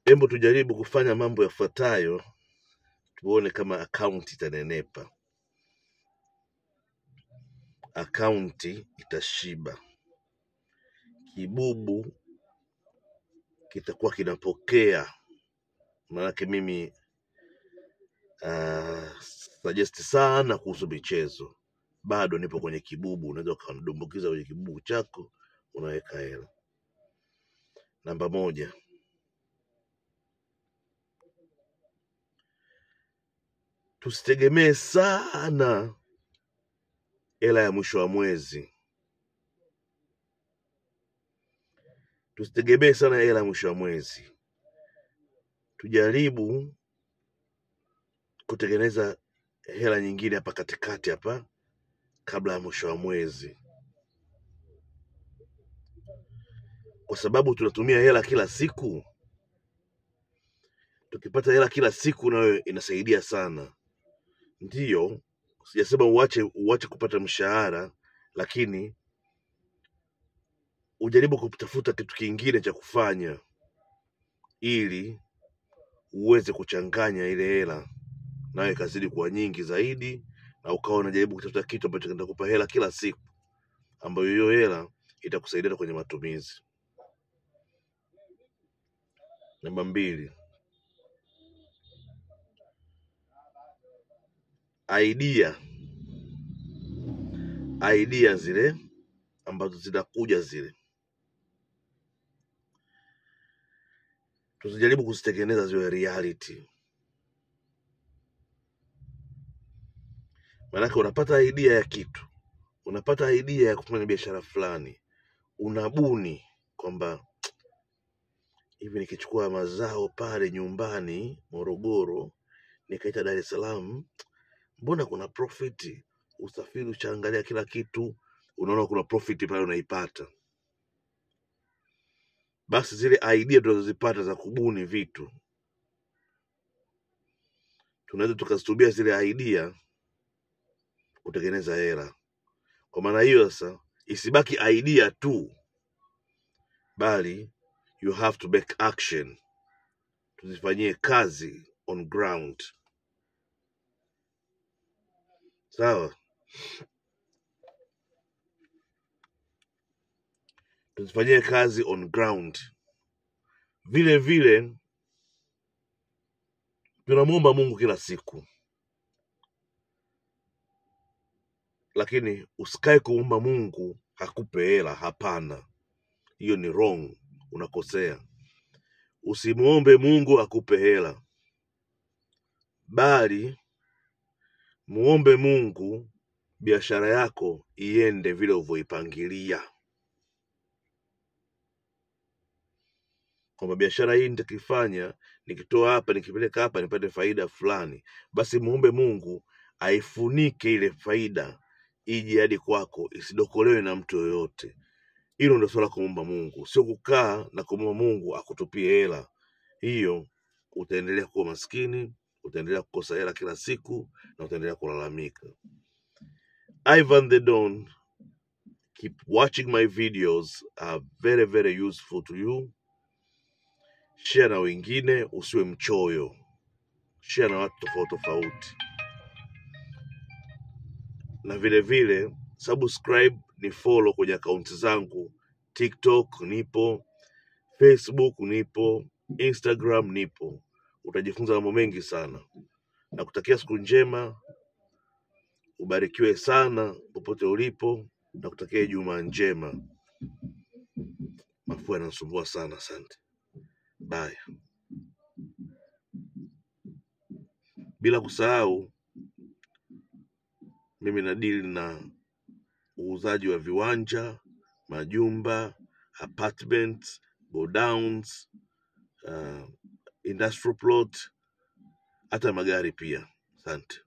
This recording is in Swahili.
Hebu tujaribu kufanya mambo yafuatayo tuone kama account itanenepa. Account itashiba. Kibubu kitakuwa kinapokea. Maanake mimi suggest sana kuhusu michezo. Bado nipo kwenye kibubu, unaweza kudumbukiza kwenye kibubu chako unaweka hela. Namba 1. Tusitegemee sana hela ya mwisho wa mwezi. Tusitegemee sana hela ya mwisho wa mwezi. Tujaribu kutengeneza hela nyingine hapa katikati hapa kabla ya mwisho wa mwezi. Kwa sababu tunatumia hela kila siku. Tukipata hela kila siku nayo inasaidia sana. Ndiyo, sijasema uache kupata mshahara, lakini ujaribu kutafuta kitu kingine cha kufanya ili uweze kuchanganya ile hela nayo ikazidi kuwa nyingi zaidi, na ukawa unajaribu kutafuta kitu ambacho kitakupa hela kila siku, ambayo hiyo hela itakusaidia kwenye matumizi. Namba 2. Idea zile ambazo zitakuja zile, tusijaribu kuzitengeneza ziwe reality. Maana unapata idea ya kitu, unapata idea ya kufanya biashara fulani, unabuni kwamba hivi nikichukua mazao pale nyumbani Morogoro nikaita Dar es Salaam, mbona kuna profit? Usafiri uchaangalia kila kitu, unaona kuna profit pale unaipata. Basi zile idea tunazozipata za kubuni vitu, tunaweza tukazitumia zile idea kutengeneza hela. Kwa maana hiyo sasa isibaki idea tu, bali you have to make action. Tuzifanyie kazi on ground. Sawa? Tuzifanyie kazi on ground. Vile vile tunamuomba Mungu kila siku, lakini usikae kuomba Mungu hakupe hela. Hapana, hiyo ni wrong, unakosea. Usimuombe Mungu akupe hela, bali muombe Mungu biashara yako iende vile ulivyoipangilia. Kwamba biashara hii nitakifanya, nikitoa hapa nikipeleka hapa nipate faida fulani, basi muombe Mungu aifunike ile faida ije hadi kwako, isidokolewe na mtu yoyote. Hilo ndio swala kuomba Mungu, sio kukaa na kumwomba Mungu akutupie hela. Hiyo utaendelea kuwa maskini, utaendelea kukosa hela kila siku, na utaendelea kulalamika. Ivan the Don, keep watching my videos, are very very useful to you. Share na wengine, usiwe mchoyo. Share na watu tofauti. Na vile vile subscribe, ni follow kwenye account zangu. TikTok nipo, Facebook nipo, Instagram nipo. Utajifunza mambo mengi sana. Na kutakia siku njema, ubarikiwe sana popote ulipo, na kutakia Ijumaa njema. Mafua yanasumbua sana, asante. Bye. Bila kusahau, mimi nadili na uuzaji wa viwanja, majumba, apartments, godowns, industrial plot, hata magari pia. Asante.